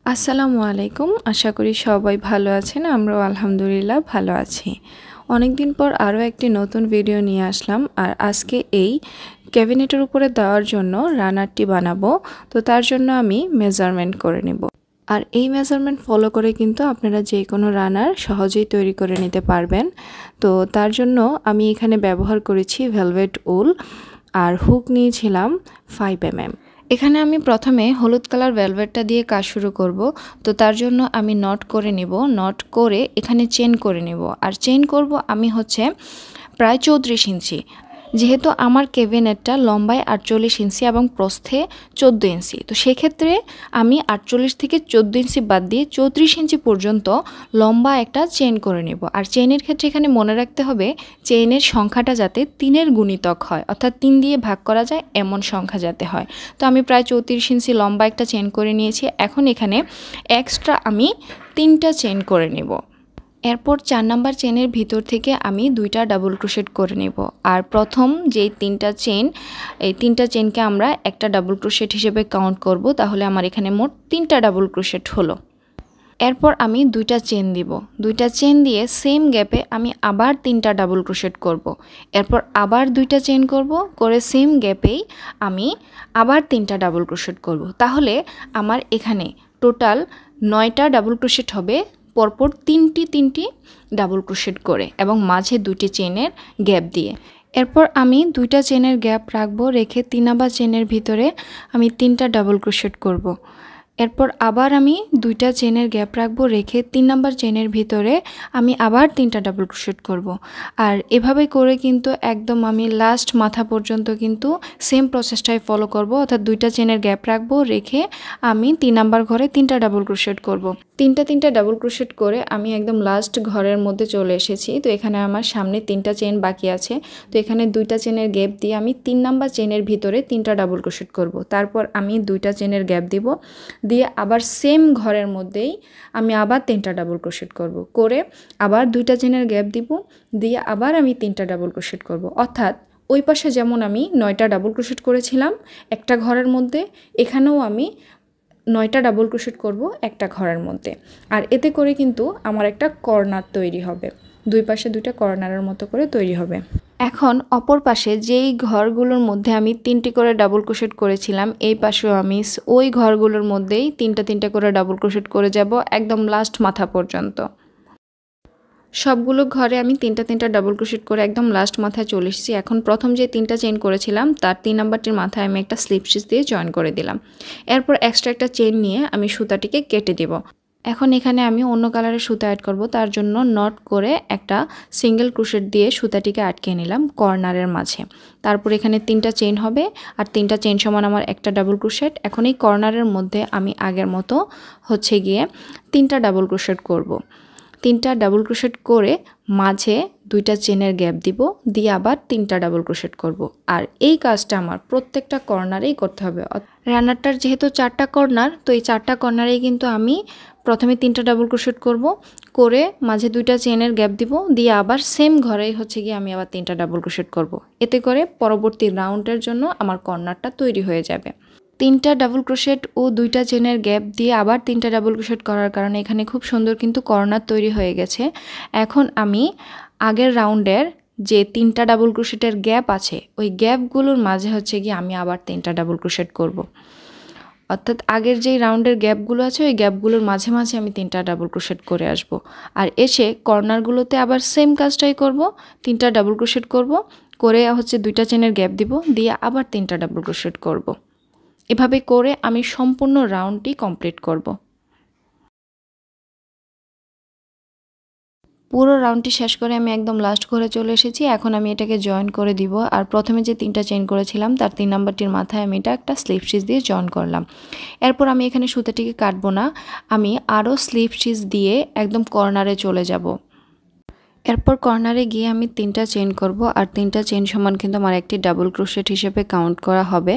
আসসালামু আলাইকুম। আশা করি সবাই ভালো আছেন। আমরাও আলহামদুলিল্লাহ ভালো আছি। অনেকদিন পর আরও একটি নতুন ভিডিও নিয়ে আসলাম। আর আজকে এই ক্যাবিনেটের উপরে দেওয়ার জন্য রানারটি বানাবো। তো তার জন্য আমি মেজারমেন্ট করে নেব। আর এই মেজারমেন্ট ফলো করে কিন্তু আপনারা যে কোনো রানার সহজেই তৈরি করে নিতে পারবেন। তো তার জন্য আমি এখানে ব্যবহার করেছি ভেলভেট উল আর হুক নিয়েছিলাম 5 mm। এখানে আমি প্রথমে হলুদ কালার ভেলভেটটা দিয়ে কাজ শুরু করব। তো তার জন্য আমি নট করে নেব, নট করে এখানে চেন করে নেব। আর চেন করব আমি হচ্ছে প্রায় 34 ইঞ্চি, যেহেতু আমার ক্যাবিনেটটা লম্বায় 48 ইঞ্চি এবং প্রস্থে 14 ইঞ্চি। তো সেক্ষেত্রে আমি 48 থেকে 14 ইঞ্চি বাদ দিয়ে 34 ইঞ্চি পর্যন্ত লম্বা একটা চেন করে নেব। আর চেনের ক্ষেত্রে এখানে মনে রাখতে হবে চেনের সংখ্যাটা যাতে 3-এর গুণিতক হয়, অর্থাৎ 3 দিয়ে ভাগ করা যায় এমন সংখ্যা যাতে হয়। তো আমি প্রায় 34 ইঞ্চি লম্বা একটা চেন করে নিয়েছি। এখন এখানে এক্সট্রা আমি 3টা চেন করে নেব। এরপর 4 নাম্বার চেনের ভিতর থেকে আমি 2টা ডাবল ক্রোশেট করে নেব। আর প্রথম যেই 3টা চেন, এই 3টা চেনকে আমরা একটা ডাবল ক্রোশেট হিসেবে কাউন্ট করব। তাহলে আমার এখানে মোট 3টা ডাবল ক্রোশেট হলো। এরপর আমি 2টা চেন দিব। 2টা চেন দিয়ে সেম গ্যাপে আমি আবার 3টা ডাবল ক্রোশেট করব। এরপর আবার 2টা চেন করব, করে সেম গ্যাপেই আমি আবার 3টা ডাবল ক্রোশেট করব। তাহলে আমার এখানে টোটাল 9টা ডাবল ক্রোশেট হবে, পরপর 3টি ডাবল ক্রোশেট করে এবং মাঝে 2টি চেনের গ্যাপ দিয়ে। এরপর আমি 2টা চেনের গ্যাপ রাখবো, রেখে 3 নাম্বার চেনের ভিতরে আমি 3টা ডাবল ক্রোশেট করব। এরপর আবার আমি 2টা চেনের গ্যাপ রাখবো, রেখে 3 নাম্বার চেনের ভিতরে আমি আবার 3টা ডাবল ক্রোশেট করব। আর এভাবে করে কিন্তু একদম আমি লাস্ট মাথা পর্যন্ত কিন্তু সেম প্রসেসটাই ফলো করব। অর্থাৎ 2টা চেনের গ্যাপ রাখবো, রেখে আমি 3 নাম্বার ঘরে 3টা ডাবল ক্রোশেট করব। 3টা ডাবল ক্রোশেট করে আমি একদম লাস্ট ঘরের মধ্যে চলে এসেছি। তো এখানে আমার সামনে 3টা চেন বাকি আছে। তো এখানে 2টা চেনের গ্যাপ দিয়ে আমি 3 নাম্বার চেনের ভিতরে 3টা ডাবল ক্রোশেট করব। তারপর আমি 2টা চেনের গ্যাপ দিব, দিয়ে আবার সেম ঘরের মধ্যেই আমি আবার 3টা ডাবল ক্রোশেট করব। করে আবার 2টা চেনের গ্যাপ দিব, দিয়ে আবার আমি 3টা ডাবল ক্রোশেট করব। অর্থাৎ ওই পাশে যেমন আমি 9টা ডাবল ক্রোশেট করেছিলাম একটা ঘরের মধ্যে, এখানেও আমি 9টা ডাবল ক্রোশেট করব একটা ঘরের মধ্যে। আর এতে করে কিন্তু আমার একটা কর্নার তৈরি হবে, দুই পাশে 2টা কর্নারের মতো করে তৈরি হবে। এখন অপর পাশে যেই ঘরগুলোর মধ্যে আমি 3টি করে ডাবল ক্রোশেট করেছিলাম, এই পাশেও আমি ওই ঘরগুলোর মধ্যেই 3টা করে ডাবল ক্রোশেট করে যাব একদম লাস্ট মাথা পর্যন্ত। সবগুলো ঘরে আমি 3টা ডাবল ক্রোশেট করে একদম লাস্ট মাথায় চলে এসেছি। এখন প্রথম যে 3টা চেইন করেছিলাম তার 3 নাম্বারটির মাথায় আমি একটা স্লিপ স্টিচ দিয়ে জয়েন করে দিলাম। এরপর এক্সট্রা একটা চেইন নিয়ে আমি সুতাটিকে কেটে দেব। এখন এখানে আমি অন্য কালারের সুতা অ্যাড করব। তার জন্য নট করে একটা সিঙ্গেল ক্রোশেট দিয়ে সুতাটিকে আটকে নিলাম কর্নারের মাঝে। তারপর এখানে 3টা চেইন হবে, আর 3টা চেইন সমান আমার একটা ডাবল ক্রোশেট। এখন এই কর্নারের মধ্যে আমি আগের মতো হচ্ছে গিয়ে 3টা ডাবল ক্রোশেট করব। 3টা ডাবল ক্রোশেট করে মাঝে 2টা চেনের গ্যাপ দিব, দিয়ে আবার 3টা ডাবল ক্রোশেট করব। আর এই কাজটা আমার প্রত্যেকটা কর্নারেই করতে হবে। রানারটার যেহেতু 4টা কর্নার, তো এই 4টা কর্নারেই কিন্তু আমি প্রথমে 3টা ডাবল ক্রোশেট করব, করে মাঝে 2টা চেনের গ্যাপ দিব, দিয়ে আবার সেম ঘরেই হচ্ছে গিয়ে আমি আবার 3টা ডাবল ক্রোশেট করব। এতে করে পরবর্তী রাউন্ডের জন্য আমার কর্নারটা তৈরি হয়ে যাবে। 3টা ডাবল ক্রোশেট ও 2টা চেনের গ্যাপ দিয়ে আবার 3টা ডাবল ক্রোশেট করার কারণে এখানে খুব সুন্দর কিন্তু কর্নার তৈরি হয়ে গেছে। এখন আমি আগের রাউন্ডের যে 3টা ডাবল ক্রোশেটের গ্যাপ আছে, ওই গ্যাপগুলোর মাঝে হচ্ছে গিয়ে আমি আবার 3টা ডাবল ক্রোশেট করব। অর্থাৎ আগের যেই রাউন্ডের গ্যাপগুলো আছে ওই গ্যাপগুলোর মাঝে মাঝে আমি 3টা ডাবল ক্রোশেট করে আসব। আর এসে কর্নারগুলোতে আবার সেম কাজটাই করব, 3টা ডাবল ক্রোশেট করব, করে হচ্ছে 2টা চেনের গ্যাপ দিব, দিয়ে আবার 3টা ডাবল ক্রোশেট করব। এভাবে করে আমি সম্পূর্ণ রাউন্ডটি কমপ্লিট করব। পুরো রাউন্ডটি শেষ করে আমি একদম লাস্ট ঘরে চলে এসেছি। এখন আমি এটাকে জয়েন করে দিব। আর প্রথমে যে 3টা চেইন করেছিলাম তার 3 নাম্বারটির মাথায় আমি এটা একটা স্লিপ স্টিচ দিয়ে জয়েন করলাম। এরপর আমি এখানে সুতাটিকে কাটবো না, আমি আরও স্লিপ স্টিচ দিয়ে একদম কর্নারে চলে যাব। এরপর কর্নারে গিয়ে আমি 3টা চেইন করব, আর 3টা চেইন সমান কিন্তু আমার একটি ডাবল ক্রোশেট হিসেবে কাউন্ট করা হবে।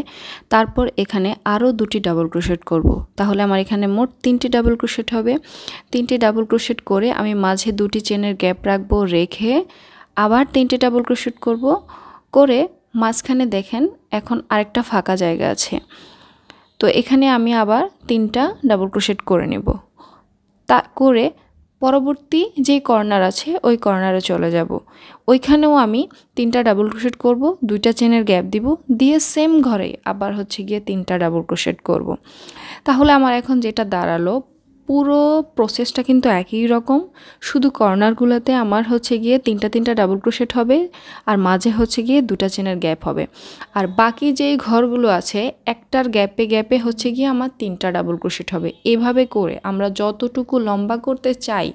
তারপর এখানে আরও 2টি ডাবল ক্রোশেট করব। তাহলে আমার এখানে মোট 3টি ডাবল ক্রোশেট হবে। 3টি ডাবল ক্রোশেট করে আমি মাঝে 2টি চেনের গ্যাপ রাখবো, রেখে আবার 3টে ডাবল ক্রোশেট করব। করে মাঝখানে দেখেন এখন আরেকটা ফাঁকা জায়গা আছে। তো এখানে আমি আবার 3টা ডাবল ক্রোশেট করে নেব। তা করে পরবর্তী যে কর্নার আছে ওই কর্নারে চলে যাব। ওইখানেও আমি 3টা ডাবল ক্রোশেট করব, 2টা চেনের গ্যাপ দিব, দিয়ে সেম ঘরে আবার হচ্ছে গিয়ে 3টা ডাবল ক্রোশেট করব। তাহলে আমার এখন যেটা দাঁড়ালো, পুরো প্রসেসটা কিন্তু একই রকম, শুধু কর্নারগুলোতে আমার হচ্ছে গিয়ে 3টা ডাবল ক্রোশেট হবে আর মাঝে হচ্ছে গিয়ে 2টা চেনের গ্যাপ হবে। আর বাকি যেই ঘরগুলো আছে একটার গ্যাপে গ্যাপে হচ্ছে গিয়ে আমার 3টা ডাবল ক্রোশেট হবে। এভাবে করে আমরা যতটুকু লম্বা করতে চাই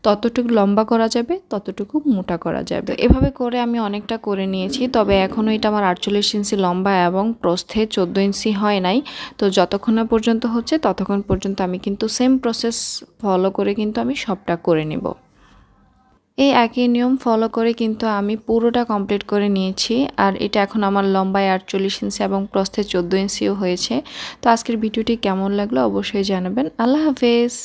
ততটুকু লম্বা করা যাবে, ততটুকু মোটা করা যাবে। এভাবে করে আমি অনেকটা করে নিয়েছি, তবে এখনও এটা আমার 48 ইঞ্চি লম্বা এবং প্রস্থে 14 ইঞ্চি হয় নাই। তো যতক্ষণ না পর্যন্ত হচ্ছে ততক্ষণ পর্যন্ত আমি কিন্তু সেম প্রসেস ফলো করে কিন্তু আমি সবটা করে নেব। এই একই নিয়ম ফলো করে কিন্তু আমি পুরোটা কমপ্লিট করে নিয়েছি। আর এটা এখন আমার লম্বায় 48 ইঞ্চি এবং প্রস্থে 14 ইঞ্চিও হয়েছে। তো আজকের ভিডিওটি কেমন লাগলো অবশ্যই জানাবেন। আল্লাহ হাফেজ।